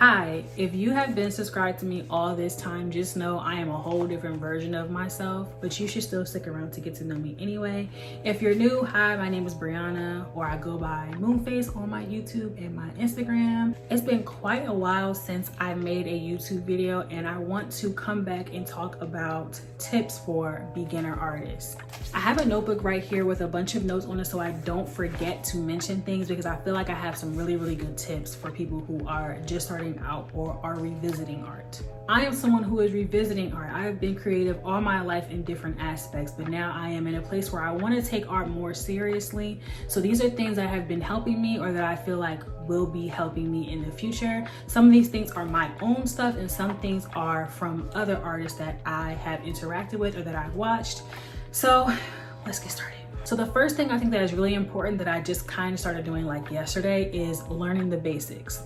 Hi, if you have been subscribed to me all this time, just know I am a whole different version of myself, but you should still stick around to get to know me anyway. If you're new, hi, my name is Brianna, or I go by Moonfeis on my YouTube and my Instagram. It's been quite a while since I made a YouTube video, and I want to come back and talk about tips for beginner artists. I have a notebook right here with a bunch of notes on it so I don't forget to mention things, because I feel like I have some really good tips for people who are just starting out or are revisiting art. I am someone who is revisiting art. I have been creative all my life in different aspects, but now I am in a place where I want to take art more seriously. So these are things that have been helping me, or that I feel like will be helping me in the future. Some of these things are my own stuff, and some things are from other artists that I have interacted with or that I've watched. So let's get started. So the first thing I think that is really important that I just kind of started doing like yesterday is learning the basics.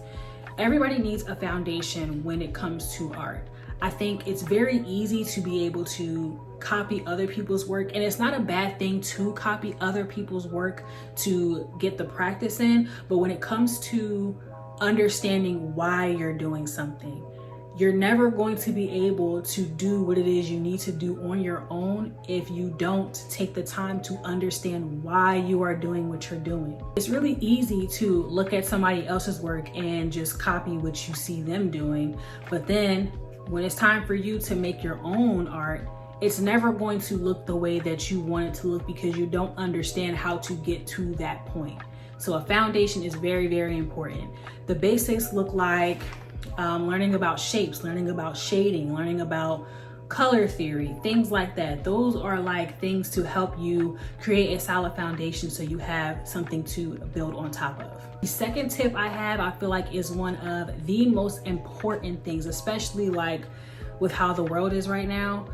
Everybody needs a foundation when it comes to art. I think it's very easy to be able to copy other people's work, and it's not a bad thing to copy other people's work to get the practice in, but when it comes to understanding why you're doing something, you're never going to be able to do what it is you need to do on your own if you don't take the time to understand why you are doing what you're doing. It's really easy to look at somebody else's work and just copy what you see them doing, but then when it's time for you to make your own art, it's never going to look the way that you want it to look because you don't understand how to get to that point. So a foundation is very important. The basics look like learning about shapes, learning about shading, learning about color theory, things like that. Those are like things to help you create a solid foundation so you have something to build on top of. The second tip I have, I feel like, is one of the most important things, especially like with how the world is right now.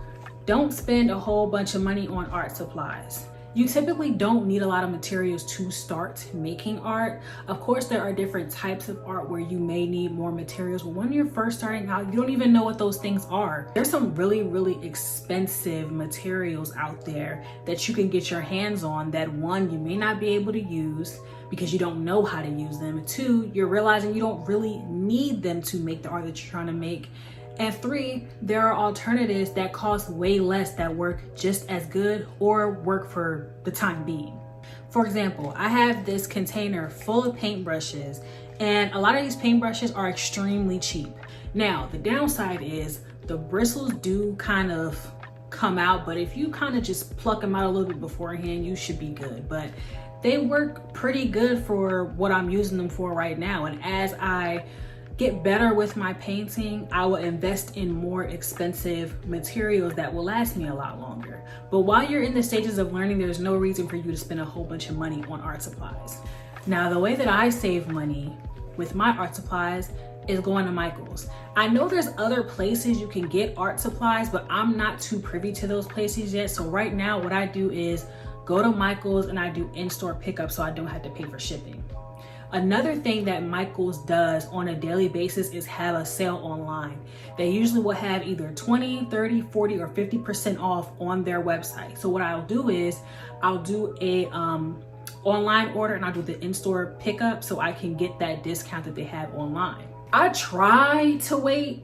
Don't spend a whole bunch of money on art supplies. You typically don't need a lot of materials to start making art. Of course, there are different types of art where you may need more materials, but when you're first starting out, you don't even know what those things are. There's some really expensive materials out there that you can get your hands on that, one, you may not be able to use because you don't know how to use them. Two, you're realizing you don't really need them to make the art that you're trying to make. And three, there are alternatives that cost way less that work just as good or work for the time being. For example, I have this container full of paintbrushes, and a lot of these paintbrushes are extremely cheap. Now, the downside is the bristles do kind of come out, but if you kind of just pluck them out a little bit beforehand, you should be good. But they work pretty good for what I'm using them for right now. And as I get better with my painting, I will invest in more expensive materials that will last me a lot longer. But while you're in the stages of learning, there's no reason for you to spend a whole bunch of money on art supplies. Now, the way that I save money with my art supplies is going to Michael's. I know there's other places you can get art supplies, but I'm not too privy to those places yet. So right now, what I do is go to Michael's and I do in-store pickup so I don't have to pay for shipping. Another thing that Michael's does on a daily basis is have a sale online. They usually will have either 20, 30, 40, or 50% off on their website. So what I'll do is I'll do a online order and I'll do the in-store pickup so I can get that discount that they have online. I try to wait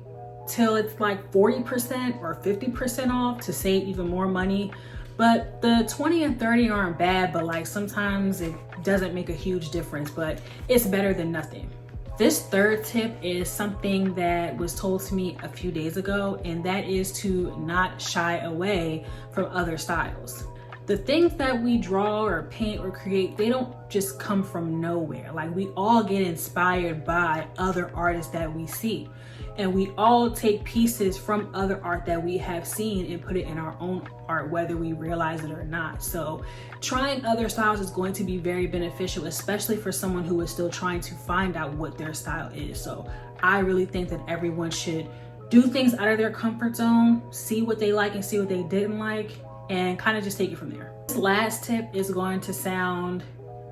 till it's like 40% or 50% off to save even more money. But the 20 and 30 aren't bad, but like sometimes it doesn't make a huge difference, but it's better than nothing. This third tip is something that was told to me a few days ago, and that is to not shy away from other styles. The things that we draw or paint or create, they don't just come from nowhere. Like, we all get inspired by other artists that we see. And we all take pieces from other art that we have seen and put it in our own art, whether we realize it or not. So trying other styles is going to be very beneficial, especially for someone who is still trying to find out what their style is. So I really think that everyone should do things out of their comfort zone, see what they like and see what they didn't like, and kind of just take it from there. This last tip is going to sound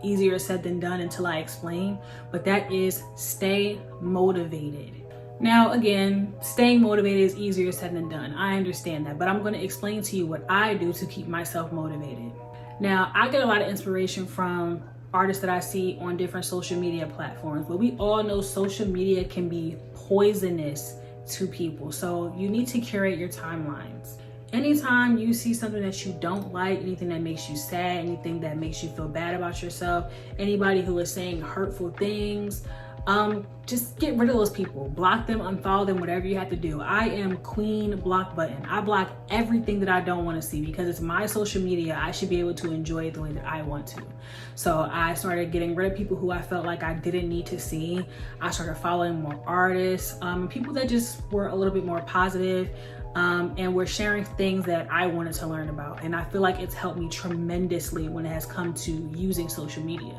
easier said than done until I explain, but that is stay motivated. Now, again, staying motivated is easier said than done. I understand that, but I'm going to explain to you what I do to keep myself motivated. Now, I get a lot of inspiration from artists that I see on different social media platforms, but we all know social media can be poisonous to people. So you need to curate your timelines. Anytime you see something that you don't like, anything that makes you sad, anything that makes you feel bad about yourself, anybody who is saying hurtful things, just get rid of those people. Block them, unfollow them, whatever you have to do. I am queen block button. I block everything that I don't want to see because it's my social media. I should be able to enjoy it the way that I want to. So I started getting rid of people who I felt like I didn't need to see. I started following more artists, people that just were a little bit more positive, and we're sharing things that I wanted to learn about. And I feel like it's helped me tremendously when it has come to using social media.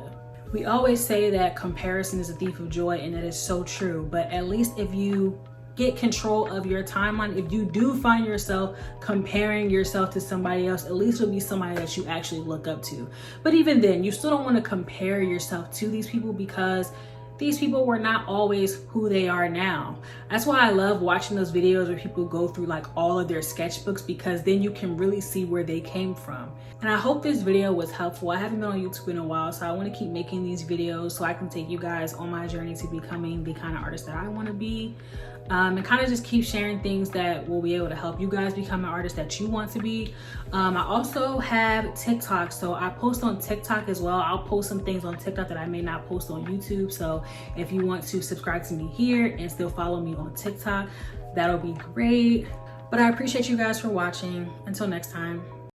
We always say that comparison is a thief of joy, and that is so true. But at least if you get control of your timeline, if you do find yourself comparing yourself to somebody else, at least it'll be somebody that you actually look up to. But even then, you still don't want to compare yourself to these people because these people were not always who they are now. That's why I love watching those videos where people go through like all of their sketchbooks, because then you can really see where they came from. And I hope this video was helpful. I haven't been on YouTube in a while, so I want to keep making these videos so I can take you guys on my journey to becoming the kind of artist that I want to be. And kind of just keep sharing things that will be able to help you guys become an artist that you want to be. I also have TikTok, so I post on TikTok as well. I'll post some things on TikTok that I may not post on YouTube. So if you want to subscribe to me here and still follow me on TikTok, that'll be great. But I appreciate you guys for watching. Until next time.